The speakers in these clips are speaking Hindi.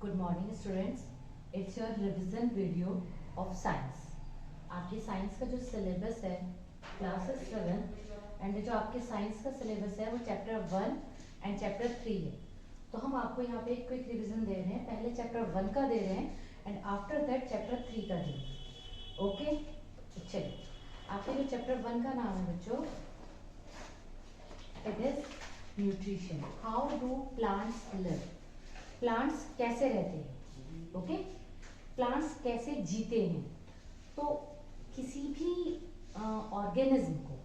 Good morning students, it's your revision video of science. आपके साइंस का जो सिलेबस है क्लासेस 7 एंड जो आपके साइंस का सिलेबस है वो चैप्टर 1 एंड चैप्टर 3 है। तो हम आपको यहाँ पे एक क्विक रिविजन दे रहे हैं। पहले चैप्टर 1 का दे रहे हैं एंड आफ्टर दैट चैप्टर 3 का दे रहे हैं। ओके, चलिए आपके जो चैप्टर 1 का नाम है बच्चों, it is nutrition. How do plants live? Plants कैसे रहते हैं? ओके, प्लांट्स कैसे जीते हैं? तो किसी भी ऑर्गेनिज्म को,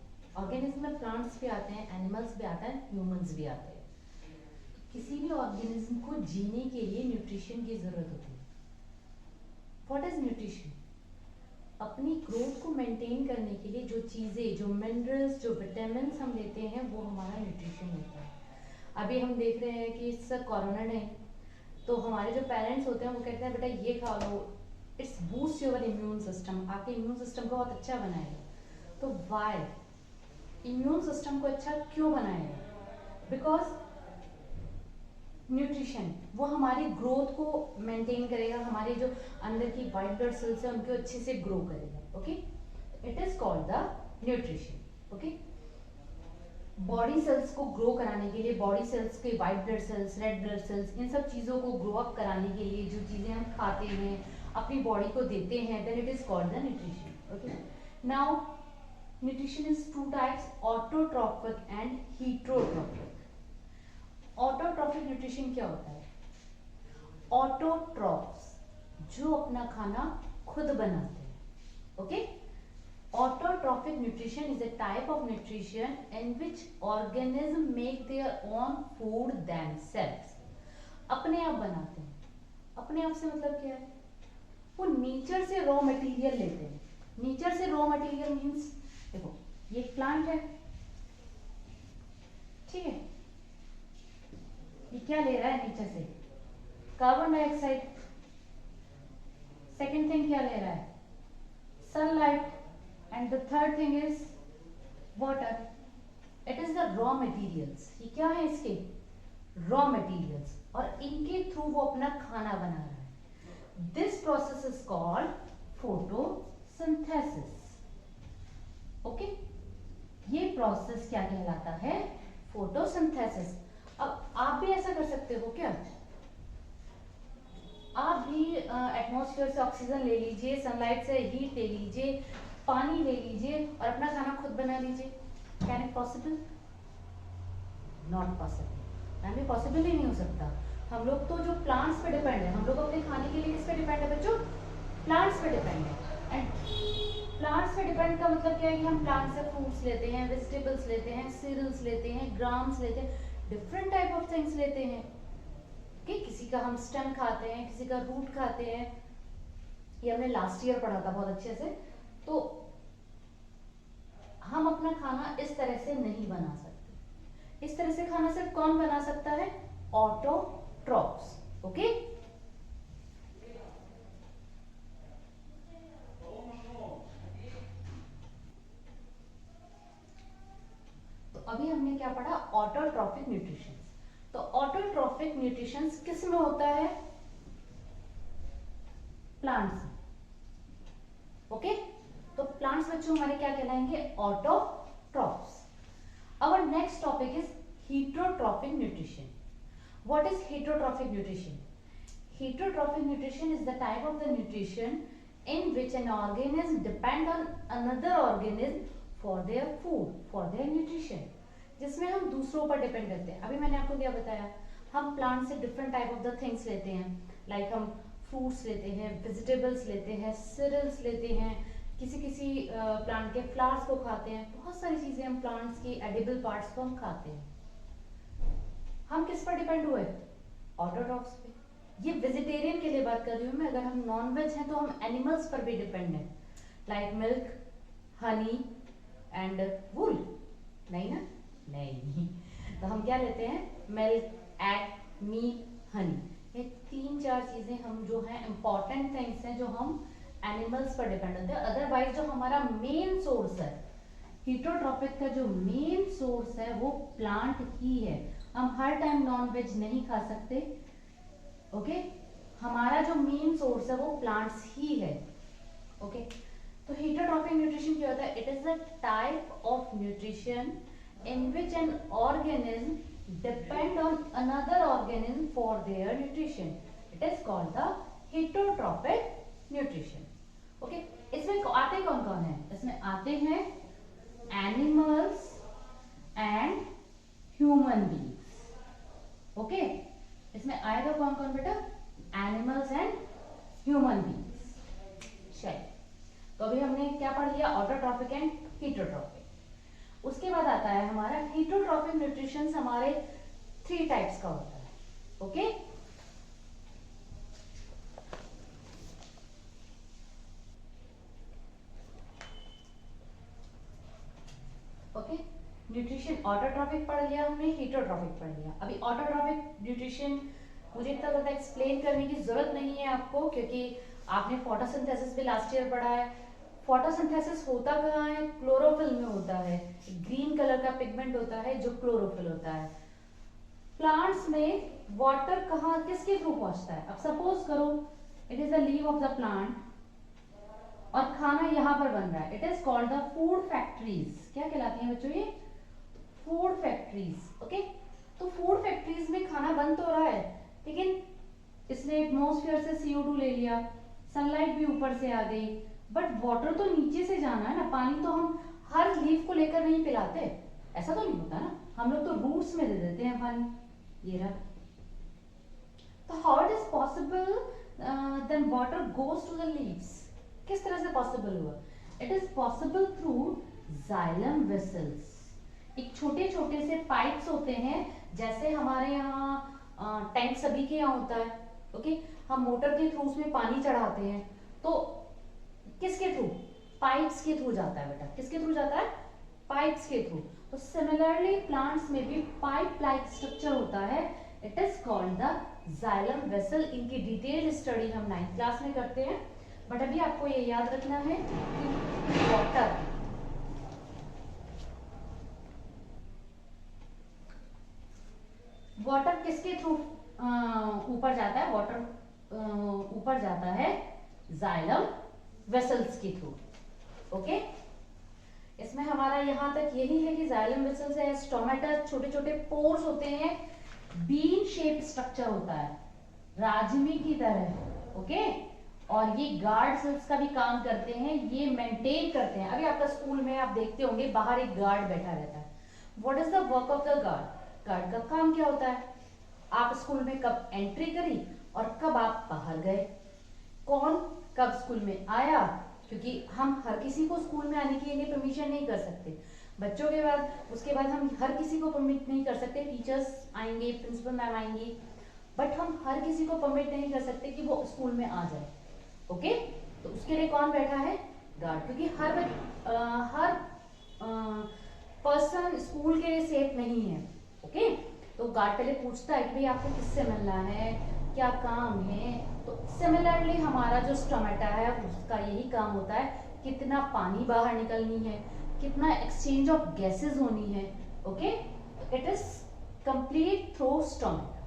ऑर्गेनिज्म में प्लांट्स भी आते हैं, एनिमल्स भी आते हैं, ह्यूमंस भी आते हैं। तो किसी भी ऑर्गेनिज्म को जीने के लिए न्यूट्रिशन की जरूरत होती है। What is nutrition? अपनी ग्रोथ को मेंटेन करने के लिए जो चीजें, जो मिनरल्स, जो विटामिन हम लेते हैं वो हमारा न्यूट्रिशन होता है। अभी हम देख रहे हैं कि इस कोरोना ने, तो हमारे जो पेरेंट्स होते हैं वो कहते हैं बेटा ये खा लो, it's boost your immune system, आपके इम्यून सिस्टम को बहुत अच्छा बनाएगा। तो वाई इम्यून सिस्टम को अच्छा क्यों बनाएगा? बिकॉज न्यूट्रिशन वो हमारी ग्रोथ को मेंटेन करेगा, हमारे जो अंदर की वाइट ब्लड सेल्स है उनको अच्छे से ग्रो करेगा। Okay, it is called the nutrition. Okay, body cells को ग्रो कराने के लिए, बॉडी सेल्स के white blood cells, red blood cells, इन सब चीज़ों को ग्रो अप कराने के लिए जो चीज़ें हम खाते हैं, अपनी बॉडी को देते हैं, then it is called the nutrition. Okay, now nutrition is two types, autotrophic and heterotrophic. Autotrophic nutrition क्या होता है? ऑटोट्रॉफ्स जो अपना खाना खुद बनाते हैं। Okay, autotrophic nutrition is a type of nutrition in which organism make their own food themselves। अपने आप बनाते हैं। अपने आप से मतलब क्या है? वो नेचर से रॉ मटेरियल लेते हैं। नेचर से रॉ मटेरियल मींस, देखो ये प्लांट है, ठीक है, ये क्या ले रहा है नेचर से? Carbon dioxide. सेकेंड थिंग क्या ले रहा है? Sunlight. And the third thing is water. It is the raw materials. ये क्या है इसके? Raw materials। और इनके थ्रू वो अपना खाना बना रहा है। This process is called photosynthesis. Okay? ये प्रोसेस क्या कहलाता है? Photosynthesis। अब आप भी ऐसा कर सकते हो क्या? आप भी एटमॉस्फेयर से ऑक्सीजन ले लीजिए, सनलाइट से हीट ले लीजिए, पानी ले लीजिए और अपना खाना खुद बना लीजिए। Can it possible? Not possible. यानी पॉसिबल ही नहीं हो सकता। हम लोग तो जो प्लांट्स पे डिपेंड है, हम लोग अपने खाने के लिए किस पे डिपेंड है बच्चों? प्लांट्स पे डिपेंड है। एंड प्लांट्स पे डिपेंड का मतलब क्या है कि हम प्लांट से फ्रूट्स लेते हैं, वेजिटेबल्स लेते हैं, सीरियल्स लेते हैं, ग्राम्स लेते हैं, डिफरेंट टाइप ऑफ थिंग्स लेते हैं। कि किसी का हम स्टेम खाते हैं, किसी का रूट खाते हैं। ये हमने लास्ट ईयर पढ़ा था बहुत अच्छे से। तो हम अपना खाना इस तरह से नहीं बना सकते। इस तरह से खाना सिर्फ कौन बना सकता है? ऑटोट्रॉफ्स। ओके, तो अभी हमने क्या पढ़ा? Autotrophic nutrition. तो ऑटोट्रॉफिक न्यूट्रिशन किस में होता है? प्लांट्स। ओके, तो प्लांट्स बच्चों हमारे क्या कहलाएंगे? Autotrophs. Our next topic is heterotrophic nutrition. What is heterotrophic nutrition? Heterotrophic nutrition is the type of the nutrition in which an organism depend on another organism for their food, for their nutrition. जिसमें हम दूसरों पर डिपेंड करते हैं। अभी मैंने आपको क्या बताया? हम प्लांट से different type of the things लेते हैं, लाइक हम फ्रूट्स लेते हैं, वेजिटेबल्स लेते हैं, सीरियल्स लेते हैं, किसी किसी प्लांट के फ्लावर्स को खाते हैं, बहुत सारी चीजें हम प्लांट्स की एडिबल पार्ट्स को हम खाते हैं। हम किस पर डिपेंड हुए? ऑटोट्रॉफ्स पे। ये वेजिटेरियन के लिए बात कर रही हूँ मैं। अगर हम नॉन वेज हैं तो हम एनिमल्स पर भी डिपेंड हैं, like milk, honey and wool. नहीं ना? नहीं। तो हम क्या लेते हैं? Milk, egg, meat, honey. ये 3-4 चीजें हम जो है इंपॉर्टेंट थिंग्स हैं जो हम एनिमल्स पर डिपेंड होते हैं। अदरवाइज जो हमारा मेन सोर्स है, हीटरोट्रॉपिक का जो मेन सोर्स है वो प्लांट ही है। हम हर टाइम नॉन वेज नहीं खा सकते। ओके, हमारा जो मेन सोर्स है वो प्लांट्स ही है। ओके, तो हेटरोट्रॉफिक न्यूट्रिशन क्या होता है? It is the type of nutrition in which an organism depend on another organism for their nutrition. It is called the heterotrophic nutrition. Okay, इसमें आते कौन कौन है? इसमें आते हैं animals and human beings. Okay, इसमें आएगा कौन कौन बेटा? Animals and human beings. चलिए, तो अभी हमने क्या पढ़ लिया? Autotrophic and heterotrophic. उसके बाद आता है हमारा हीटरोट्रॉफिक न्यूट्रिशन। हमारे 3 टाइप्स का होता है। ओके, ओके, न्यूट्रिशन ऑटोट्रॉफिक पढ़ लिया हमने, हीटरोट्रॉफिक पढ़ लिया। अभी ऑटोट्रॉफिक न्यूट्रिशन मुझे इतना ज्यादा एक्सप्लेन करने की जरूरत नहीं है आपको, क्योंकि आपने फोटोसिंथेसिस भी लास्ट ईयर पढ़ा है। फोटोसिंथेसिस होता कहाँ है? क्लोरोफिल में होता है। ग्रीन कलर का पिगमेंट होता है जो क्लोरोफिल होता है। प्लांट्स में वाटर कहाँ किसके थ्रू पहुंचता है? अब सपोज करो it is the leave of the plant और खाना यहाँ पर बन रहा है। It is called the food factories. क्या कहलाती हैं बच्चों ये? Food factories. ओके, तो फूड फैक्ट्रीज में खाना बन तो रहा है, लेकिन इसने एटमॉस्फेयर से CO2 ले लिया, सनलाइट भी ऊपर से आ गई, बट वाटर तो नीचे से जाना है ना। पानी तो हम हर लीफ को लेकर नहीं पिलाते, ऐसा तो नहीं होता ना। हम लोग तो रूट्स में दे देते हैं पानी। ये रहा। तो how it is possible then water goes to the leaves? किस तरह से पॉसिबल हुआ? It is possible through xylem vessels. एक छोटे छोटे से पाइप्स होते हैं, जैसे हमारे यहाँ टैंक सभी के यहाँ होता है। ओके, हम मोटर के थ्रू उसमें पानी चढ़ाते हैं, तो किसके थ्रू? पाइप्स के थ्रू जाता है बेटा। किसके थ्रू जाता है? पाइप्स के थ्रू। तो सिमिलरली प्लांट्स में भी पाइप लाइक स्ट्रक्चर होता है। It is called the xylem vessel. इनकी डिटेल स्टडी हम 9th क्लास में करते हैं, बट अभी आपको ये याद रखना है कि वाटर किसके थ्रू ऊपर जाता है? वाटर ऊपर जाता है जाइलम वेसल्स के थ्रू। ओके, इसमें हमारा यहां तक यही है कि जाइलम वेसल्स है, स्टोमेटा, छोटे छोटे पोर्स होते हैं, बीन शेप स्ट्रक्चर होता है राजमी की तरह। ओके, और ये गार्ड सेल्स का भी काम करते हैं, ये मेंटेन करते हैं। अभी आपका स्कूल में आप देखते होंगे बाहर एक गार्ड बैठा रहता है। What is the work of the guard? Guard का काम क्या होता है? आप स्कूल में कब एंट्री करी और कब आप बाहर गए, कौन कब स्कूल में आया, क्योंकि हम हर किसी को स्कूल में आने के लिए परमिशन नहीं कर सकते। बच्चों के बाद उसके बाद हम हर किसी को परमिट नहीं कर सकते। टीचर्स आएंगे, प्रिंसिपल मैम आएंगी, बट हम हर किसी को परमिट नहीं कर सकते कि वो स्कूल में आ जाए। ओके, तो उसके लिए कौन बैठा है? गार्ड। क्योंकि हर पर्सन स्कूल के लिए सेफ नहीं है। ओके, तो गार्ड पहले पूछता है कि भाई आपको किससे मिलना है, क्या काम है। तो सिमिलरली हमारा जो स्टोमेटा है उसका यही काम होता है, कितना पानी बाहर निकलनी है, कितना एक्सचेंज ऑफ गैसेस होनी है। Okay, it is complete through stomata.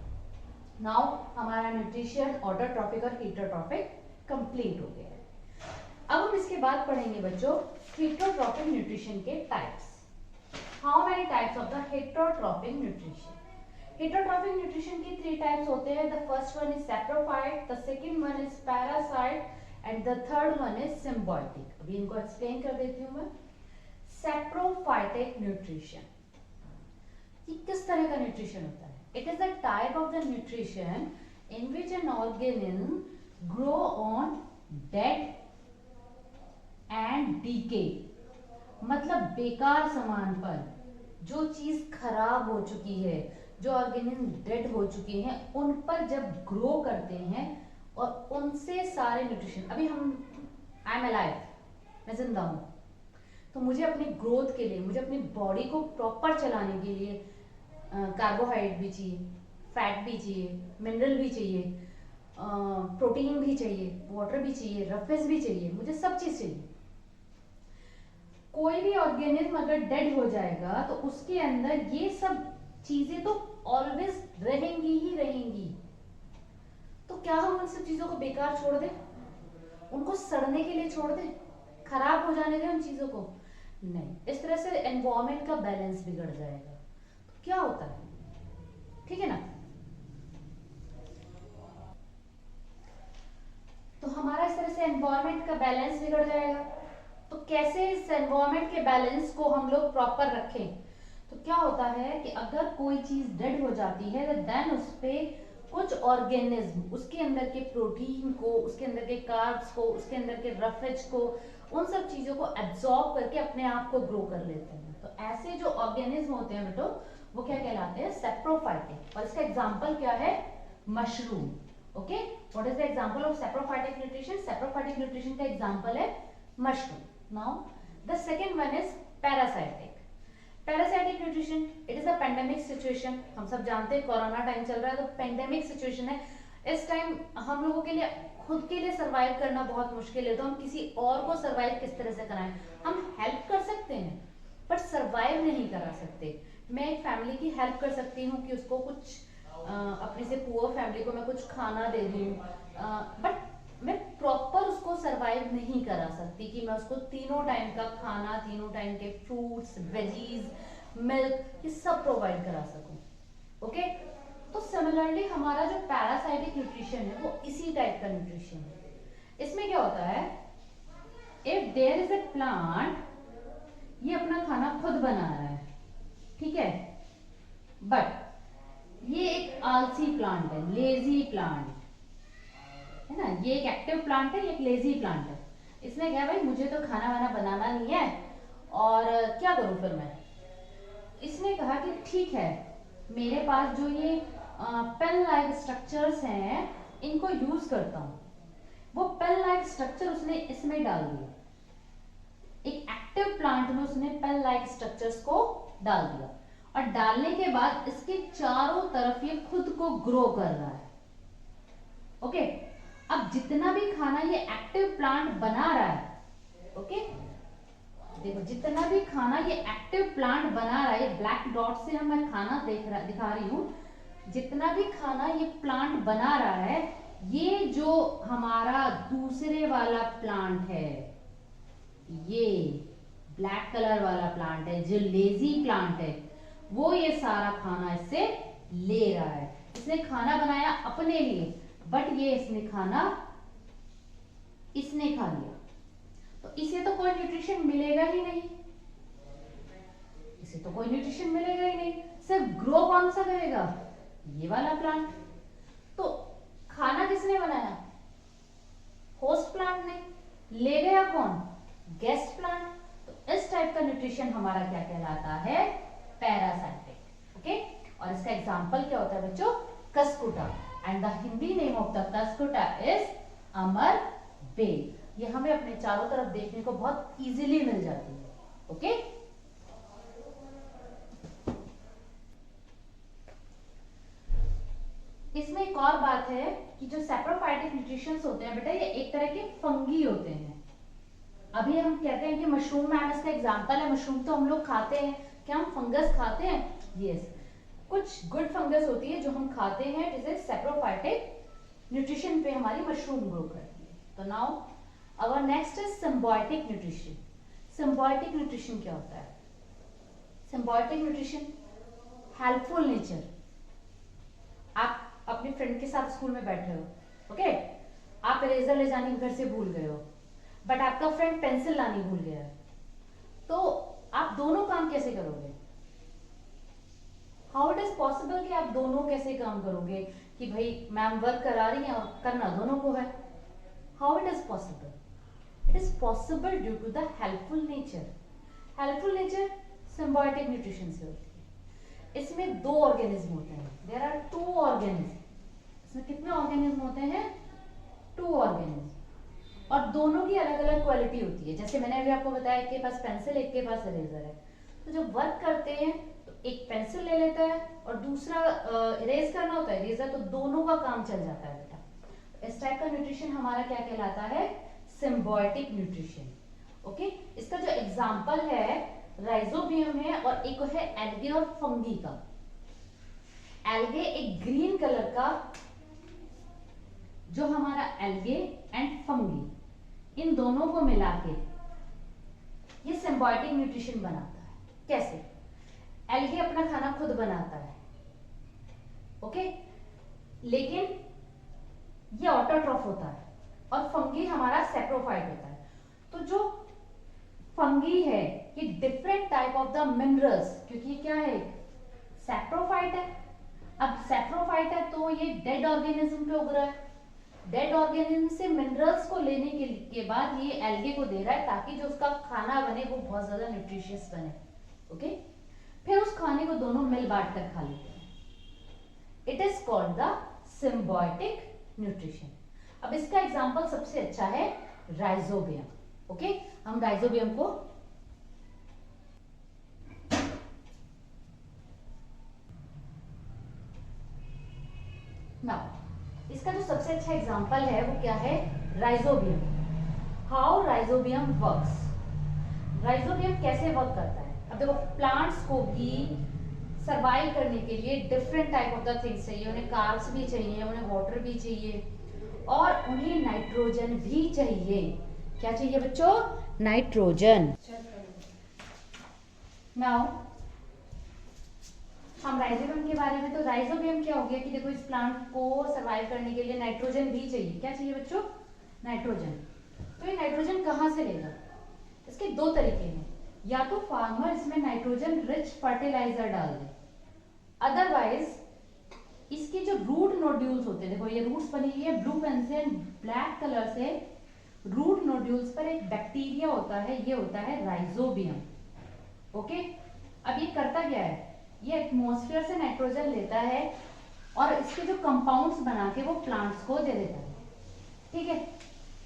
Now हमारा न्यूट्रिशन ऑटोट्रॉफिक और हीटरोट्रॉफिक कंप्लीट हो गया है। अब हम इसके बाद पढ़ेंगे बच्चों हीटरोट्रॉफिक न्यूट्रिशन के types. How many types of the heterotrophic nutrition? Heterotrophic nutrition के 3 टाइप्स होते हैं। The first one is saprophyte, the second one is parasite and the third one is symbiotic. अभी इनको एक्सप्लेन कर देती हूं मैं। सैप्रोफाइटिक न्यूट्रिशन, ये किस तरह का न्यूट्रिशन होता है? It is the type of the nutrition in which an organism grow on dead and decay, मतलब बेकार सामान पर, जो चीज खराब हो चुकी है, जो ऑर्गेनिज्म डेड हो चुके हैं, उन पर जब ग्रो करते हैं और उनसे सारे न्यूट्रिशन। अभी आई एम अलाइव, मैं जिंदा हूं, तो मुझे अपनी ग्रोथ के लिए, मुझे अपनी बॉडी को प्रॉपर चलाने के लिए कार्बोहाइड्रेट भी चाहिए, फैट भी चाहिए, मिनरल भी चाहिए, प्रोटीन भी चाहिए, वाटर भी चाहिए, रफेज भी चाहिए, मुझे सब चीज चाहिए। कोई भी ऑर्गेनिज्म अगर डेड हो जाएगा तो उसके अंदर ये सब चीजें तो ऑलवेज रहेंगी ही रहेंगी। तो क्या हम उन सब चीजों को बेकार छोड़ दें, उनको सड़ने के लिए छोड़ दें, खराब हो जाने दें उन चीजों को? नहीं, इस तरह से एनवायरमेंट का बैलेंस बिगड़ जाएगा। तो क्या होता है, ठीक है ना? तो हमारा इस तरह से एनवायरमेंट का बैलेंस बिगड़ जाएगा। तो कैसे इस एनवायरमेंट के बैलेंस को हम लोग प्रॉपर रखें? तो क्या होता है कि अगर कोई चीज डेड हो जाती है तो देन उस पे कुछ ऑर्गेनिज्म उसके अंदर के प्रोटीन को, उसके अंदर के कार्ब्स को, उसके अंदर के रफेज को, उन सब चीजों को एब्जॉर्ब करके अपने आप को ग्रो कर लेते हैं। तो ऐसे जो ऑर्गेनिज्म होते हैं बेटो, वो क्या कहलाते हैं? सैप्रोफाइटिक। और इसका एग्जाम्पल क्या है? Mushroom. Okay, what is the example of saprophytic nutrition? Saprophytic nutrition का एग्जांपल है mushroom. Now the second one is parasitic. Parasitic nutrition, it is a pandemic situation. हम सब जानते हैं कोरोना टाइम चल रहा है, तो पेंडेमिक सिचुएशन है। इस टाइम हम लोगों के लिए खुद के लिए सरवाइव करना बहुत मुश्किल है, तो हम किसी और को सरवाइव किस तरह से कराएं? हम हेल्प कर सकते हैं बट सरवाइव नहीं करा सकते। मैं एक फैमिली की हेल्प कर सकती हूँ कि उसको कुछ अपनी से पुअर फैमिली को मैं कुछ खाना दे दूँ, बट मैं प्रॉपर उसको सरवाइव नहीं करा सकती कि मैं उसको तीनों टाइम का खाना, तीनों टाइम के फ्रूट्स, वेजीज, मिल्क, ये सब प्रोवाइड करा सकूं। ओके, तो सिमिलरली हमारा जो पैरासाइटिक न्यूट्रिशन है वो इसी टाइप का न्यूट्रिशन है। इसमें क्या होता है? If there is a plant, ये अपना खाना खुद बना रहा है, ठीक है, बट ये एक आलसी प्लांट है, लेजी प्लांट है ना। ये एक एक्टिव प्लांट है, ये एक लेजी प्लांट है। इसने क्या, भाई मुझे तो खाना वाना बनाना नहीं है और क्या करूं फिर मैं? इसने कहा कि ठीक है, मेरे पास जो ये पेन लाइक स्ट्रक्चर्स हैं इनको यूज करता हूं। वो पेन लाइक स्ट्रक्चर उसने इसमें डाल दिया, एक एक्टिव प्लांट में उसने पेन लाइक स्ट्रक्चर्स को डाल दिया, और डालने के बाद इसके चारों तरफ ये खुद को ग्रो कर रहा है। ओके, अब जितना भी खाना ये एक्टिव प्लांट बना रहा है, ओके, देखो जितना भी खाना ये एक्टिव प्लांट बना रहा है, ब्लैक डॉट से हम मैं खाना दिखा रही हूं, जितना भी खाना ये प्लांट बना रहा है, ये जो हमारा दूसरे वाला प्लांट है, ये ब्लैक कलर वाला प्लांट है जो लेजी प्लांट है, वो ये सारा खाना इससे ले रहा है। इसने खाना बनाया अपने लिए, बट ये इसने खाना इसने खा लिया, तो इसे तो कोई न्यूट्रिशन मिलेगा ही नहीं, इसे तो कोई न्यूट्रिशन मिलेगा ही नहीं। सिर्फ ग्रो कौन सा करेगा? ये वाला प्लांट। तो खाना किसने बनाया? होस्ट प्लांट ने। ले गया कौन? Guest plant. तो इस टाइप का न्यूट्रिशन हमारा क्या कहलाता है? पैरासाइटिक। ओके, और इसका एग्जांपल क्या होता है बच्चों? Cuscuta. And the Hindi name of the cuscuta is amar bel. ये हमें अपने चारों तरफ देखने को बहुत इजीली मिल जाती है। ओके, इसमें एक और बात है कि जो सैप्रोफाइटिक न्यूट्रिशंस होते हैं बेटा, ये एक तरह के फंगी होते हैं। अभी हम कहते हैं कि मशरूम, मैम इसका एग्जांपल है, मशरूम तो हम लोग खाते हैं। क्या हम फंगस खाते हैं? यस, कुछ गुड फंगस होती है जो हम खाते हैं, जिसे सैप्रोफाइटिक न्यूट्रिशन पे हमारी मशरूम ग्रो करती है। तो now our next is symbiotic nutrition. Symbiotic nutrition क्या होता है? Symbiotic nutrition helpful nature. आप अपने फ्रेंड के साथ स्कूल में बैठे हो, ओके, आप इरेजर ले जाने घर से भूल गए हो, बट आपका फ्रेंड पेंसिल लानी भूल गया है, तो आप दोनों काम कैसे करोगे? हाउ इट इज पॉसिबल कि आप दोनों कैसे काम करोगे कि भाई मैम वर्क करा रही हैं और करना दोनों को है? How it is possible? It is possible due to the helpful nature. Helpful nature symbiotic nutrition से होती है। इसमें दो ऑर्गेनिज्म होते हैं, देयर आर टू ऑर्गेनिज्म। इसमें कितने ऑर्गेनिज्म होते हैं? टू ऑर्गेनिज्म, और दोनों की अलग अलग क्वालिटी होती है। जैसे मैंने अभी आपको बताया, एक के पास पेंसिल, एक के पास इरेजर है, तो जब वर्क करते हैं तो एक पेंसिल ले लेता है और दूसरा इरेज करना होता है इरेजर, तो दोनों का काम चल जाता है बेटा। इस टाइप का न्यूट्रिशन हमारा क्या कहलाता है? Symbiotic nutrition. ओके, इसका जो एग्जाम्पल है राइजोबियम है, और एक है एल्गे और फंगी का। एल्गे एक ग्रीन कलर का जो हमारा एल्गे एंड फंगी, इन दोनों को मिला के ये सिम्बायोटिक न्यूट्रिशन बनाता है। कैसे? एल्गे अपना खाना खुद बनाता है, ओके, लेकिन ये ऑटोट्रॉफ होता है और फंगी हमारा सैप्रोफाइट होता है। तो जो फंगी है ये different type of the minerals, क्योंकि ये क्या है, सैप्रोफाइट है। अब सैप्रोफाइट है तो ये डेड ऑर्गेनिज्म पे उग रहा है, डेड ऑर्गेनिज्म से मिनरल्स को लेने के बाद ये एल्गे को दे रहा है ताकि जो उसका खाना बने वो बहुत ज्यादा न्यूट्रिशियस बने, ओके। फिर उस खाने को दोनों मिल बांट कर खा लेते हैं। It is called the symbiotic nutrition. अब इसका एग्जांपल सबसे अच्छा है राइजोबियम, ओके। हम राइजोबियम को नाउ इसका जो सबसे अच्छा एग्जांपल है वो क्या है, rhizobium. How rhizobium works. Rhizobium कैसे वर्क करता है? अब देखो, प्लांट्स को भी सर्वाइव करने के लिए different type of the things चाहिए। उन्हें कार्ब्स भी चाहिए, उन्हें वाटर भी चाहिए और उन्हें नाइट्रोजन भी चाहिए। क्या चाहिए बच्चों? नाइट्रोजन। नाउ हम राइजोबियम के बारे में, तो राइजोबियम क्या हो गया कि देखो, इस प्लांट को सर्वाइव करने के लिए नाइट्रोजन भी चाहिए। क्या चाहिए बच्चों? नाइट्रोजन। तो ये नाइट्रोजन कहाँ से लेगा? इसके दो तरीके हैं, या तो फार्मर इसमें नाइट्रोजन रिच फर्टिलाइजर डाल दे, अदरवाइज इसके जो रूट नोड्यूल्स होते हैं, देखो ये रूट्स बनी हुई है ब्लू पेन से, ब्लैक कलर से रूट नोड्यूल्स पर एक बैक्टीरिया होता है, ये होता है राइजोबियम, ओके। अब ये करता क्या है, ये एटमॉस्फेयर से नाइट्रोजन लेता है और इसके जो कंपाउंड्स बना के वो प्लांट्स को दे देता है, ठीक है।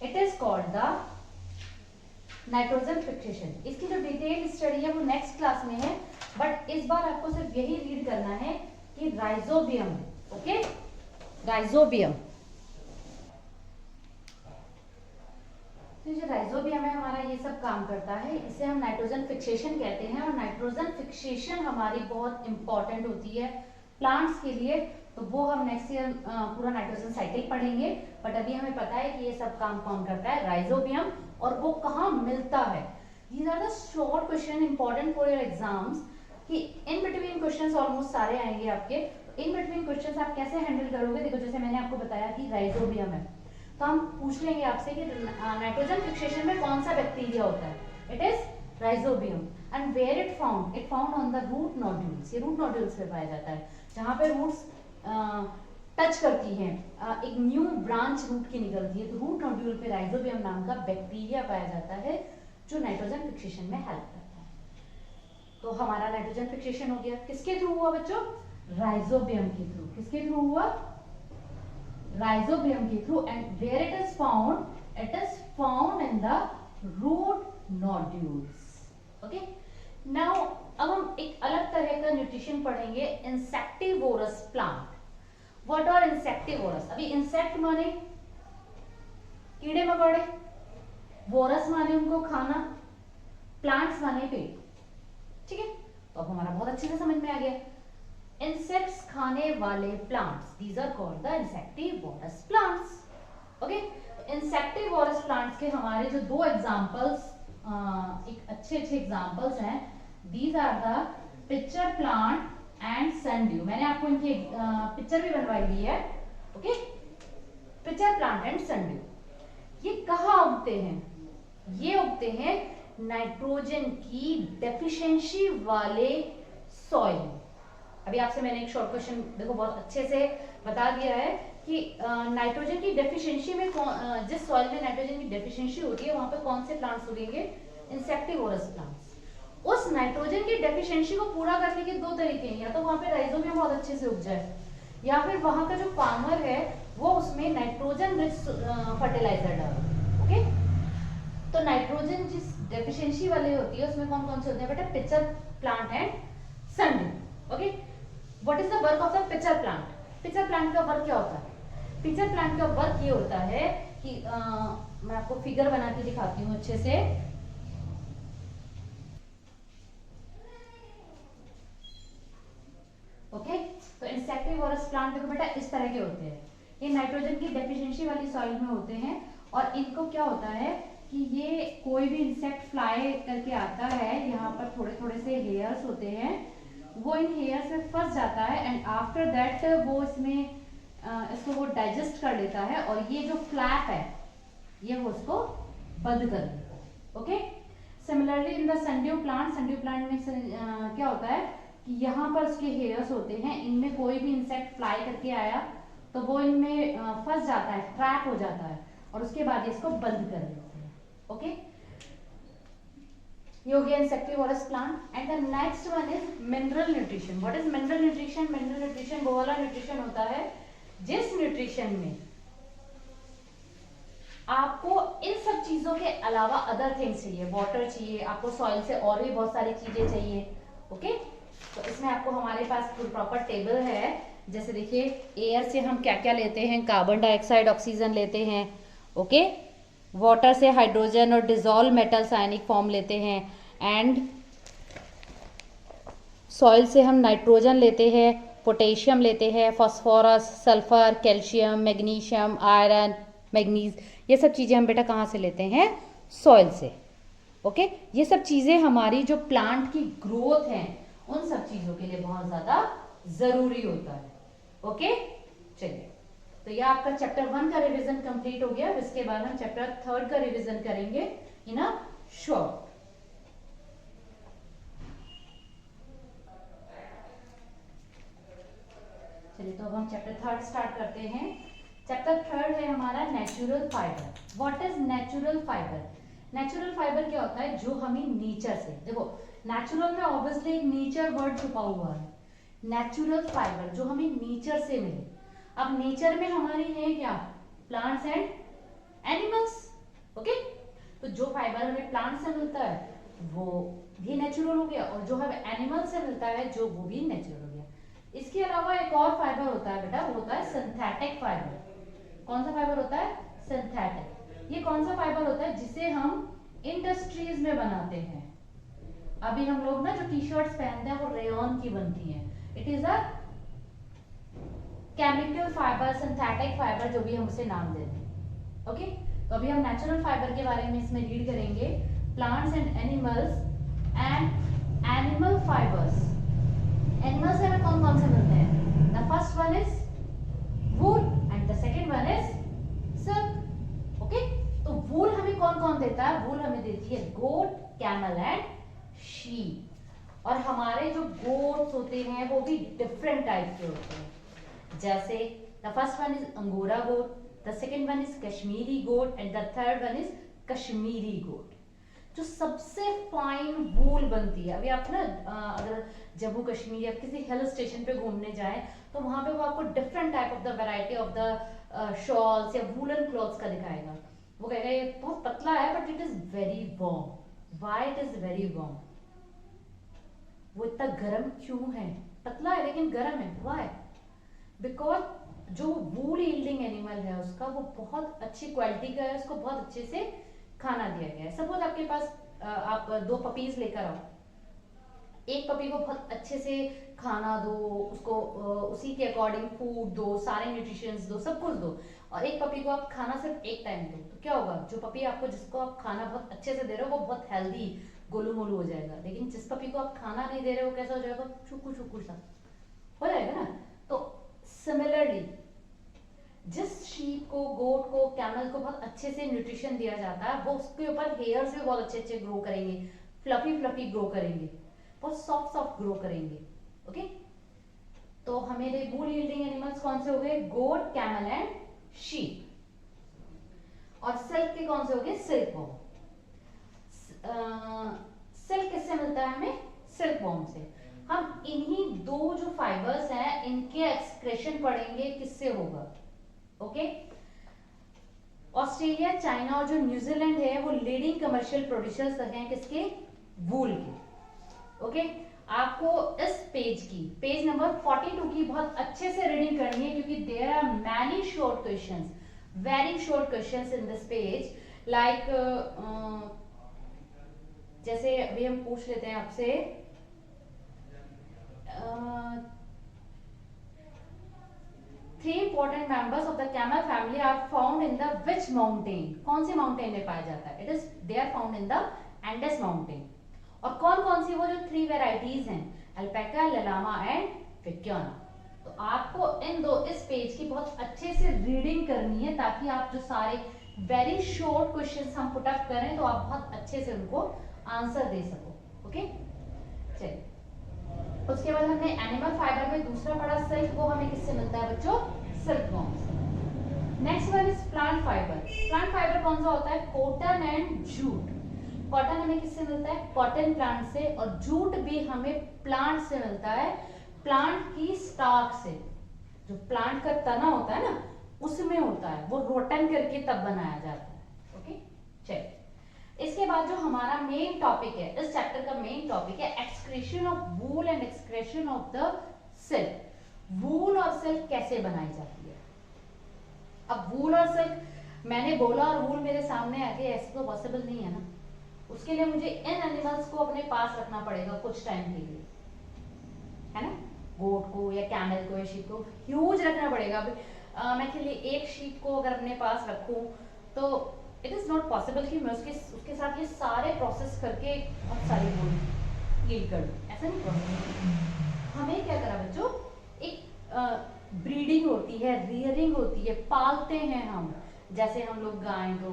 It is called the nitrogen fixation. इसकी जो डिटेल स्टडी है वो नेक्स्ट क्लास में है, बट इस बार आपको सिर्फ यही रीड करना है कि राइजोबियम, ओके, राइजोबियम। तो जो राइजोबियम है हमारा, ये सब काम करता है, इसे हम नाइट्रोजन फिक्सेशन कहते हैं। और नाइट्रोजन फिक्सेशन हमारी बहुत इंपॉर्टेंट होती है प्लांट्स के लिए, तो वो हम नेक्स्ट ईयर पूरा नाइट्रोजन साइकिल पढ़ेंगे। बट अभी हमें पता है कि ये सब काम कौन करता है, राइजोबियम, और वो कहाँ मिलता है। These are the short question important for your exams, कि इन बिटवीन क्वेश्चन ऑलमोस्ट सारे आएंगे आपके। इन बिटवीन क्वेश्चन आप कैसे हैंडल करोगे? देखो, जैसे मैंने आपको बताया कि राइजोबियम है, तो हम पूछ लेंगे आपसे कि नाइट्रोजन फिक्सेशन में कौन सा बैक्टीरिया होता है। It is rhizobium. And where it found on the root nodules. ये रूट नोड्यूल्स पे पाया जाता है, जहां पे रूट्स टच करती हैं, एक न्यू ब्रांच रूट की निकलती है, तो रूट नोड्यूल पे राइजोबियम नाम का बैक्टीरिया पाया जाता है जो नाइट्रोजन फिक्सेशन में हेल्प करता है। तो हमारा नाइट्रोजन फिक्सेशन हो गया, किसके थ्रू हुआ बच्चों? राइजोबियम के थ्रू। किसके थ्रू हुआ? राइजोबियम के through. And where it is found in the root nodules, okay. Now अब हम एक अलग तरह का न्यूट्रिशन पढ़ेंगे, insectivorous plant. What are insectivorous? अभी इंसेक्ट माने कीड़े मकोड़े, वोरस माने उनको खाना, प्लांट्स माने पेड़, ठीक है। तो अब हमारा बहुत अच्छे से समझ में आ गया, इंसेक्ट्स खाने वाले plants, these are called the insectivorous plants, okay. Insectivorous plants के हमारे जो दो एग्जांपल्स, एक अच्छे एग्जांपल्स हैं, these are the picture plant and sundew. मैंने आपको इनकी पिक्चर भी बनवाई हुई है, ओके। पिक्चर प्लांट एंड सनड्यू, ये कहाँ उगते हैं? ये उगते हैं नाइट्रोजन की डेफिशिएंसी वाले सॉइल। अभी आपसे मैंने एक शॉर्ट क्वेश्चन देखो बहुत अच्छे से बता दिया है कि नाइट्रोजन की डेफिशिएंसी में जिस सॉइल में नाइट्रोजन की डेफिशिएंसी होती है वहां पे कौन से प्लांट्स उगेंगे? Insectivorous plants. उस नाइट्रोजन की डेफिशिएंसी को पूरा करने के दो तरीके हैं, या तो वहां पे राइजोबियम बहुत अच्छे से उग जाए, या फिर वहां का जो फार्मर है वो उसमें नाइट्रोजन रिच फर्टिलाइजर डाले, ओके। तो नाइट्रोजन जिस डेफिशिएंसी वाले होती है उसमें कौन कौन से होते हैं बेटा? Picture plant and sundew, okay. What is the work of the picture plant? Pitcher plant का वर्क क्या होता है? पिक्चर प्लांट का वर्क ये होता है कि मैं आपको फिगर बना के दिखाती हूँ अच्छे से। ओके, तो इंसेक्टिवोरस प्लांट देखो बेटा इस तरह के होते हैं, ये नाइट्रोजन की डेफिशिएंसी वाली सॉइल में होते हैं और इनको क्या होता है कि ये कोई भी इंसेक्ट फ्लाई करके आता है, यहाँ पर थोड़े थोड़े से हेयर्स होते हैं, वो इन हेयर्स में फंस जाता है एंड आफ्टर दैट वो इसमें इसको वो डाइजेस्ट कर लेता है और ये जो फ्लैप है ये वो उसको बंद कर देता है। Okay, similarly in the sundew plant में क्या होता है कि यहाँ पर उसके हेयर्स होते हैं, इनमें कोई भी इंसेक्ट फ्लाई करके आया तो वो इनमें फंस जाता है, ट्रैप हो जाता है और उसके बाद ये इसको बंद कर देते हैं। ओके, ये हो गया insectivorous plant. And the next one is mineral nutrition. What is mineral nutrition? Mineral nutrition वो वाला न्यूट्रिशन होता है जिस न्यूट्रिशन में आपको इन सब चीजों के अलावा अदर थिंग्स चाहिए, वाटर चाहिए, आपको सॉइल से और भी बहुत सारी चीजें चाहिए। ओके, तो इसमें आपको हमारे पास फुल प्रॉपर टेबल है। जैसे देखिए, एयर से हम क्या क्या लेते हैं, कार्बन डाइऑक्साइड, ऑक्सीजन लेते हैं। ओके, वाटर से हाइड्रोजन और डिजोल्व मेटल्स आयनिक फॉर्म लेते हैं एंड सॉइल से हम नाइट्रोजन लेते हैं, पोटेशियम लेते हैं, phosphorus, sulphur, calcium, magnesium, iron, manganese, ये सब चीज़ें हम बेटा कहाँ से लेते हैं? सॉइल से। ओके, ये सब चीज़ें हमारी जो प्लांट की ग्रोथ है उन सब चीज़ों के लिए बहुत ज़्यादा ज़रूरी होता है। ओके, चलिए, तो ये आपका चैप्टर 1 का रिवीजन कंप्लीट हो गया। इसके बाद हम चैप्टर 3 का रिवीजन करेंगे इन अ शॉर्ट। चलिए, तो अब हम चैप्टर 3 स्टार्ट करते हैं। चैप्टर 3 है हमारा natural fibre. What is natural fibre? Natural fibre क्या होता है? जो हमें नेचर से, देखो नेचुरल में ऑब्वियसली एक नेचर वर्ड छुपा हुआ है। नेचुरल फाइबर जो हमें नेचर से मिले। अब नेचर में हमारी है क्या? Plants and animals. ओके, तो जो फाइबर हमें प्लांट से मिलता है वो भी नेचुरल हो गया और जो हमें एनिमल से मिलता है जो वो भी नेचुरल हो गया। इसके अलावा एक और फाइबर होता है बेटा, वो होता है सिंथेटिक फाइबर। कौन सा फाइबर होता है? सिंथेटिक। ये कौन सा फाइबर होता है? जिसे हम इंडस्ट्रीज में बनाते हैं। अभी हम लोग ना जो टी शर्ट्स पहनते हैं वो रेयॉन की बनती है। It is a chemical fibre, synthetic fibre, जो भी हम उसे नाम देते हैं। ओके, तो अभी हम नेचुरल फाइबर के बारे में इसमें रीड करेंगे। Plants and animals and animal fibres. Animals में कौन कौन से मिलते हैं? The first one is wool and the second one is silk. Okay, तो वूल हमें कौन कौन देता है? वूल हमें देती है गोट, कैमल एंड शीप। और हमारे जो गोट्स होते हैं वो भी डिफरेंट टाइप के होते हैं। जैसे the first one is angora goat, the second one is Kashmiri goat and the third one is Kashmiri goat. जो सबसे फाइन वूल बनती है, अभी आप ना अगर जम्मू कश्मीर या किसी हिल स्टेशन पे घूमने जाएं तो वहां पे वो आपको different type of the variety of the shawls या वूलन क्लॉथ्स का दिखाएगा। वो कहेगा ये बहुत पतला है but it is very warm. Why it is very warm? वो इतना गर्म क्यों है? पतला है लेकिन गर्म है। व्हाई? बिकॉज जो वूल यील्डिंग एनिमल है उसका वो बहुत अच्छी क्वालिटी का है, उसको बहुत अच्छे से खाना दिया गया है। सपोज आपके पास आप 2 पपीज लेकर आओ, एक पपी को बहुत अच्छे से खाना दो, उसको उसी के अकॉर्डिंग फूड दो, सारे न्यूट्रिशंस दो, सब कुछ दो, और एक पपी को आप खाना सिर्फ एक टाइम दो, तो क्या होगा? जो पपी आपको, जिसको आप खाना बहुत अच्छे से दे रहे हो वो बहुत हेल्दी गोलू मोलू हो जाएगा। लेकिन जिस पपी को आप खाना नहीं दे रहे हो कैसा हो जाएगा? चुकू चुकू सा हो जाएगा ना। तो सिमिलरली जिस शीप को, गोट को, कैमल को बहुत अच्छे से न्यूट्रिशन दिया जाता है वो उसके ऊपर हेयर्स भी बहुत अच्छे अच्छे ग्रो करेंगे, फ्लफी फ्लफी ग्रो करेंगे, बहुत सॉफ्ट सॉफ्ट ग्रो करेंगे। ओके, तो हमें वूल यील्डिंग एनिमल्स कौन से हो गए? गोट, कैमल एंड शीप। और सिल्क के कौन से हो गए? Silk worm. सिल्क किससे मिलता है हमें? सिल्क वॉर्म से। हम इन्हीं 2 जो फाइबर्स हैं इनके एक्सक्रेशन पढ़ेंगे किससे होगा। ओके, ऑस्ट्रेलिया, चाइना और जो न्यूजीलैंड है वो लीडिंग कमर्शियल प्रोड्यूसर्स हैं किसके? वूल के। ओके, आपको इस पेज की, पेज नंबर 42 की बहुत अच्छे से रीडिंग करनी है क्योंकि there are many short questions, very short questions in this page. Like जैसे अभी हम पूछ लेते हैं आपसे, 3 important members of the camel family are found in the which mountain, कौन सी माउंटेन में पाया जाता है? It is they are found in the Andes mountain. और कौन कौन सी वो जो 3 वेराइटीज हैं, अल्पैका, ललामा एंड विक्योना। तो आपको इस पेज की बहुत अच्छे से रीडिंग करनी है ताकि आप जो सारे वेरी शॉर्ट क्वेश्चंस हम पुट अप करें तो आप बहुत अच्छे से उनको आंसर दे सको। ओके, चलिए उसके बाद हमने एनिमल फाइबर में दूसरा पढ़ा सिल्क, वो हमें किससे मिलता है बच्चों? सिल्क वॉर्म से। Next one is plant fibre. Plant fibre कौन सा होता है? Cotton and jute. कॉटन हमें किससे मिलता है? कॉटन प्लांट से। और जूट भी हमें प्लांट से मिलता है, प्लांट की स्टार्क से। जो प्लांट का तना होता है ना उसमें होता है, वो रोटन करके तब बनाया जाता है। ओके, चलिए इसके बाद जो हमारा मेन टॉपिक है, इस चैप्टर का मेन टॉपिक है excretion of wool and excretion of the silk. Wool और सिल्क कैसे बनाई जाती है? अब वूल और सिल्क मैंने बोला और वूल मेरे सामने आके ऐसे तो पॉसिबल नहीं है ना, उसके लिए मुझे इन एनिमल्स को अपने पास रखना पड़ेगा कुछ टाइम के लिए, है ना। गोट को या कैमल को या शीप को ह्यूज रखना पड़ेगा। मैं के लिए एक शीप को अगर अपने पास रखूं तो इट इज नॉट पॉसिबल कि मैं उसके साथ ये सारे प्रोसेस करके बहुत सारी वूल हील कर दूं, ऐसा नहीं पॉसिबल। हमें क्या करा बच्चों, एक ब्रीडिंग होती है, रियरिंग होती है, पालते हैं हम। जैसे हम लोग गाय को,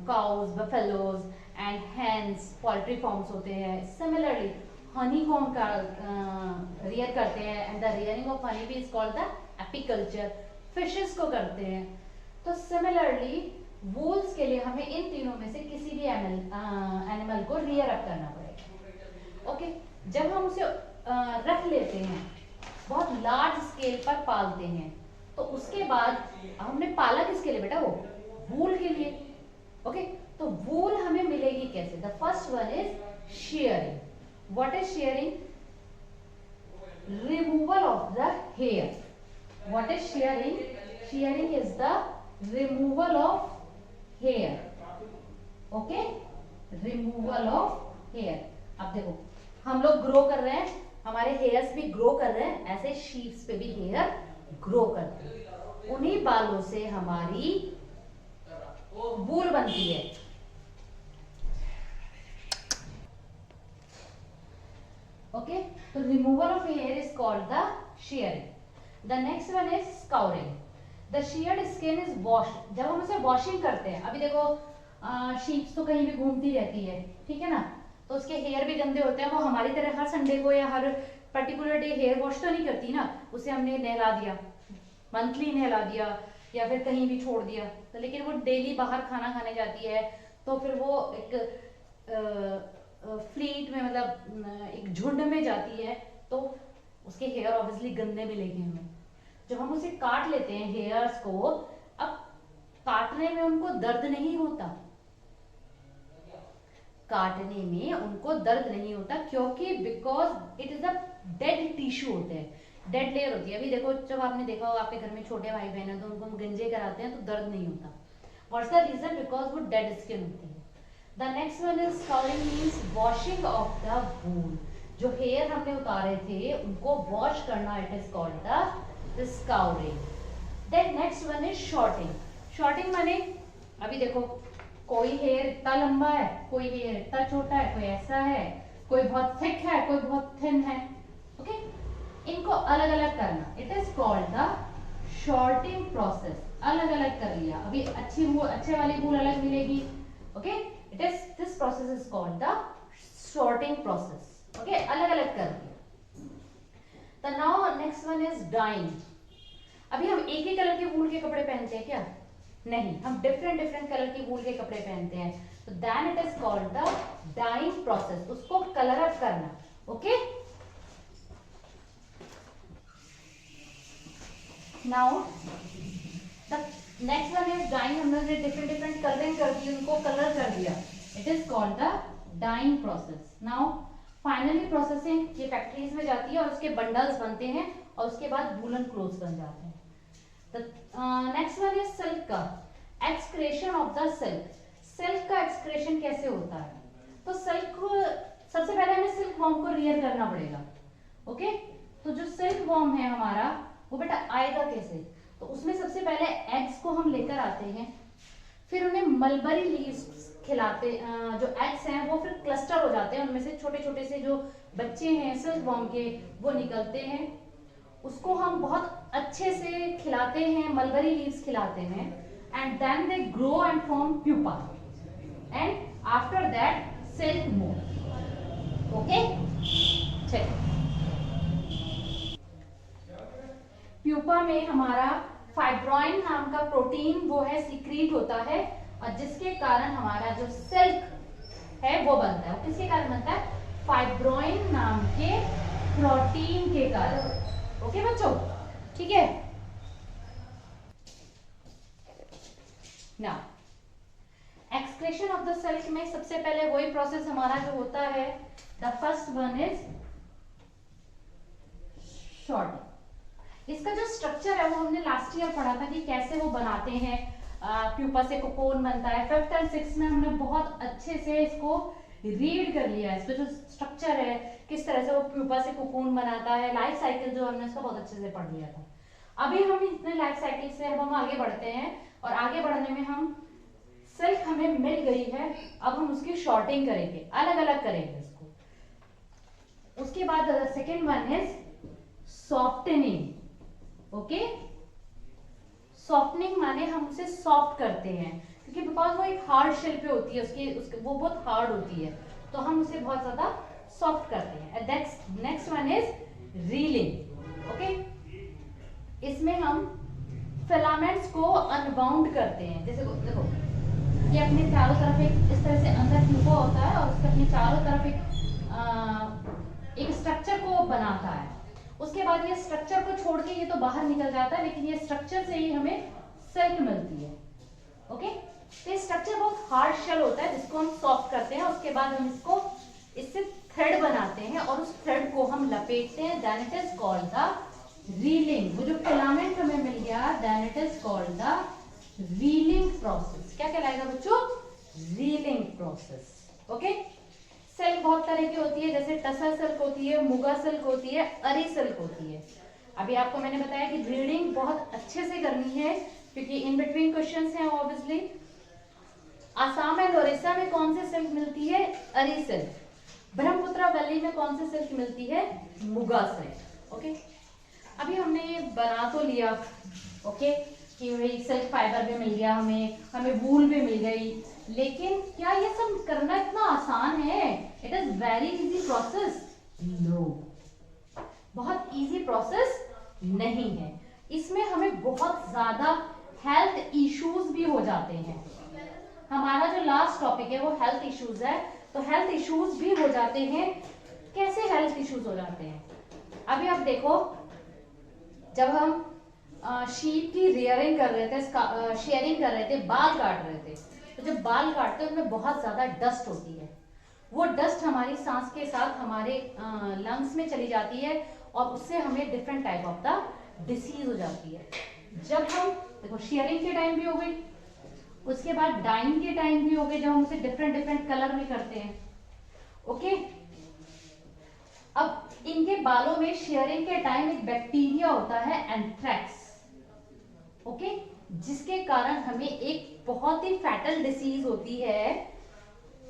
cows, buffaloes and hens, poultry farms होते हैं। सिमिलरली हनी को हम रियर करते हैं and the rearing of honey भी is called the apiculture. Fishes को करते हैं। तो सिमिलरली वूल्स के लिए हमें इन तीनों में से किसी भी एनिमल को रियर अप करना पड़ेगा। ओके, जब हम उसे रख लेते हैं, बहुत लार्ज स्केल पर पालते हैं, तो उसके बाद हमने पाला किसके लिए बेटा? वो वूल के लिए। ओके, तो वूल हमें मिलेगी कैसे? The first one is shearing. What is shearing? Removal of the hair. What is shearing? Shearing is the removal of hair. Okay, removal of hair. अब देखो हम लोग ग्रो कर रहे हैं, हमारे हेयर्स भी ग्रो कर रहे हैं, ऐसे शीप्स पे भी हेयर ग्रो करते हैं। उन्हीं बालों से हमारी वूल बनती है। ओके, तो removal of here is called the shearing। The next one is scouring। The sheared skin is washed। जब हम उसे वॉशिंग करते हैं, अभी देखो शीप्स तो कहीं भी घूमती रहती है, ठीक है ना, तो उसके हेयर भी गंदे होते हैं। वो हमारी तरह हर संडे को या हर पर्टिकुलर डे हेयर वॉश तो नहीं करती ना, उसे हमने नहला दिया, मंथली नहला दिया या फिर कहीं भी छोड़ दिया। तो लेकिन वो डेली बाहर खाना खाने जाती है, तो फिर वो एक फ्लीट में, मतलब एक झुंड में जाती है, तो उसके हेयर ऑब्वियसली गंदे मिलेंगे हमें। जब हम उसे काट लेते हैं हेयर्स को, अब काटने में उनको दर्द नहीं होता, काटने में उनको दर्द नहीं होता, क्योंकि because it is a dead tissue होते हैं, डेड लेयर होती है। अभी देखो, जब आपने देखा हो आपके घर में छोटे भाई बहन है तो उनको हम गंजे कराते हैं तो दर्द नहीं होता। What's the reason? बिकॉज वो डेड स्किन होती है। The next one is scouring, means washing of the wool. जो हेयर हमने उतारे थे उनको वॉश करना, it is called the scouring. Then next one is sorting. Sorting माने, अभी देखो कोई हेयर इतना लंबा है, कोई हेयर इतना छोटा है, कोई ऐसा है, कोई बहुत थिक है, कोई बहुत थिन है। ओके, इनको अलग अलग करना, it is called the sorting process. अलग अलग कर लिया, अभी अच्छे वाली वूल अलग मिलेगी। Okay, it is this process is called the sorting process. Okay, अलग अलग कर दिया। The now next one is dyeing. अभी हम एक ही कलर के वूल के कपड़े पहनते हैं क्या? नहीं, हम डिफरेंट डिफरेंट कलर की वूल के कपड़े पहनते हैं, तो then it is called the dyeing process. उसको कलर अप करना। Okay, now the next one is dyeing. हमने डिफरेंट डिफरेंट कलरिंग कर दी, उनको कलर कर दिया, it is called the dyeing process. Now finally processing, ये फैक्ट्रीज में जाती है और उसके बंडल्स बनते हैं और उसके बाद वूलन क्लोथ्स बन जाते हैं। नेक्स्ट वन इज सिल्क का excretion of the silk. Silk का एक्सक्रेशन कैसे होता है? तो सिल्क को सबसे पहले हमें सिल्क वॉर्म को रियर करना पड़ेगा। ओके, तो जो सिल्क वॉर्म है हमारा, वो बेटा आएगा कैसे? तो उसमें सबसे पहले एग्स को हम लेकर आते हैं, फिर उन्हें मलबरी लीव्स खिलाते, जो एग्स हैं वो फिर क्लस्टर हो जाते हैं, उनमें से छोटे छोटे से जो बच्चे हैं सिल्क वॉर्म के वो निकलते हैं, उसको हम बहुत अच्छे से खिलाते हैं, मलबरी लीव्स खिलाते हैं, and then they grow and form pupa and after that silk mould. Okay, चलिए प्यूपा में हमारा फाइब्रोइन नाम का प्रोटीन वो है सीक्रीट होता है, और जिसके कारण हमारा जो सिल्क है वो बनता है। वो किसके कारण बनता है? फाइब्रोइन नाम के प्रोटीन के कारण। ओके बच्चों, ठीक है। Now excretion of the silk में सबसे पहले वही प्रोसेस हमारा जो होता है, the first one is sorting. इसका जो स्ट्रक्चर है वो हमने लास्ट ईयर पढ़ा था कि कैसे वो बनाते हैं, प्यूपा से कोकोन बनता है। 5th and 6th में हमने बहुत अच्छे से इसको रीड कर लिया है, इसका जो स्ट्रक्चर है, किस तरह से वो प्यूपा से कोकोन बनाता है, लाइफ साइकिल जो हमने इसका बहुत अच्छे से पढ़ लिया था। अभी हम इतने लाइफ साइकिल से अब हम आगे बढ़ते हैं, और आगे बढ़ने में हम सिल्क हमें मिल गई है, अब हम उसकी शॉर्टिंग करेंगे, अलग अलग करेंगे इसको। उसके बाद second one is softening. Okay, softening माने हम उसे सॉफ्ट करते हैं, क्योंकि बिकॉज वो एक हार्ड शेल पे होती है, उसके वो बहुत हार्ड होती है, तो हम उसे बहुत ज्यादा सॉफ्ट करते हैं। Next one is railing. Okay, इसमें हम फिलामेंट्स को अनबाउंड करते हैं। जैसे देखो, ये अपने चारों तरफ एक इस तरह से अंदर प्यूपा होता है, और उसके अपने चारों तरफ एक स्ट्रक्चर को बनाता है। उसके बाद ये स्ट्रक्चर को छोड़ के ये तो बाहर निकल जाता है, लेकिन ये स्ट्रक्चर से ही हमें सिल्क मिलती है। ओके, तो ये स्ट्रक्चर बहुत हार्ड शेल होता है जिसको हम सॉफ्ट करते हैं। उसके बाद हम इससे थ्रेड बनाते हैं, और उस थ्रेड को हम लपेटते हैं, then it is called the reeling. वो जो फिलामेंट हमें मिल गया, then it is called the reeling process. क्या कहलाएगा बच्चों? Railing process. ओके, सिल्क बहुत तरह की होती है, जैसे टसर सिल्क होती है, मुगा सिल्क होती है, अरी सिल्क होती है। अभी आपको मैंने बताया कि रीडिंग बहुत अच्छे से करनी है, क्योंकि इन बिटवीन क्वेश्चंस हैं ऑब्वियसली। आसाम एंड ओडिशा में कौन सी सिल्क मिलती है? अरी सिल्क। ब्रह्मपुत्र वैली में कौन सी सिल्क मिलती है? मुगा सिल्क। ओके, अभी हमने ये बना तो लिया, ओके, कि भाई सिल्क फाइबर भी मिल गया, हमें वूल भी मिल गई, लेकिन क्या ये सब करना इतना आसान है? It is very easy process? No, बहुत इजी प्रोसेस नहीं है। इसमें हमें बहुत ज्यादा हेल्थ इश्यूज भी हो जाते हैं। हमारा जो लास्ट टॉपिक है वो हेल्थ इश्यूज है, तो हेल्थ इश्यूज भी हो जाते हैं। कैसे हेल्थ इश्यूज हो जाते हैं? अभी आप देखो, जब हम शीप की रियरिंग कर रहे थे, शेयरिंग कर रहे थे, बाल काट रहे थे, तो जब बाल काटते हैं उनमें बहुत ज्यादा डस्ट होती है। वो डस्ट हमारी सांस के साथ हमारे लंग्स में चली जाती है, और उससे हमें different type of the disease हो जाती है। जब हम देखो, शेयरिंग के टाइम भी हो गई, उसके बाद डाइंग के टाइम भी हो गए, जब हम उसे डिफरेंट डिफरेंट कलर में करते हैं। ओके, अब इनके बालों में शेयरिंग के टाइम एक बैक्टीरिया होता है, एंथ्रेक्स। ओके, जिसके कारण हमें एक बहुत ही फैटल डिसीज होती है,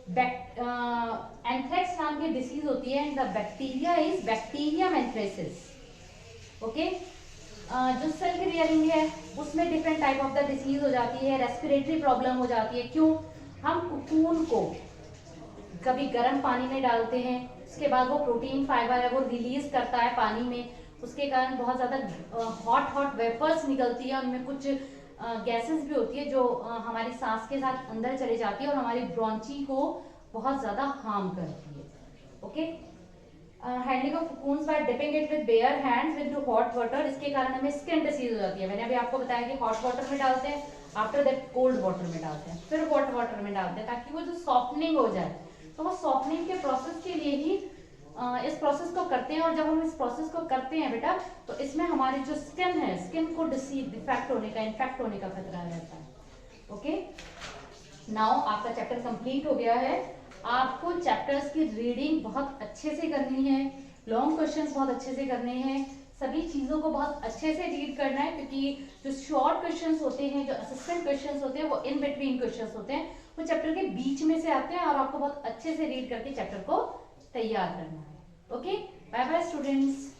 एंथ्रेक्स नाम की डिसीज होती है, and the bacteria is bacterium anthracis. Okay, जो सिल्क रियरिंग है उसमें different type of the disease हो जाती है, रेस्पिरेटरी प्रॉब्लम हो जाती है। क्यों? हम कोकून को कभी गर्म पानी में डालते हैं, उसके बाद वो प्रोटीन फाइबर है वो रिलीज करता है पानी में, उसके कारण बहुत ज्यादा हॉट वेपर्स निकलती है, उनमें कुछ गैसेस भी होती है जो हमारी सांस के साथ अंदर चली जाती है और हमारी ब्रोंची को बहुत ज्यादा हार्म करती है। Okay, handling of cocoons by dipping it with bare hands into hot water, इसके कारण हमें स्किन डिसीज हो जाती है। मैंने अभी आपको बताया कि हॉट वाटर में डालते हैं, आफ्टर दैट कोल्ड वाटर में डालते हैं, फिर हॉट वाटर में डालते हैं, ताकि वो जो सॉफ्टनिंग हो जाए। तो वो सॉफ्टनिंग के प्रोसेस के लिए ही इस प्रोसेस को करते हैं। और जब हम इस प्रोसेस को करते हैं बेटा, तो इसमें हमारी जो स्किन है, स्किन को डिफेक्ट होने का, इन्फेक्ट होने का खतरा रहता है। ओके, नाउ आपका चैप्टर कंप्लीट हो गया है। आपको चैप्टर्स की रीडिंग बहुत अच्छे से करनी है, लॉन्ग क्वेश्चंस बहुत अच्छे से करने हैं, सभी चीजों को बहुत अच्छे से रीड करना है, क्योंकि जो शॉर्ट क्वेश्चंस होते हैं, जो असिस्टेंट क्वेश्चंस होते हैं, वो इन बिटवीन क्वेश्चंस होते हैं, वो चैप्टर के बीच में से आते हैं और आपको बहुत अच्छे से रीड करके चैप्टर को तैयार करना है। Okay, bye bye students.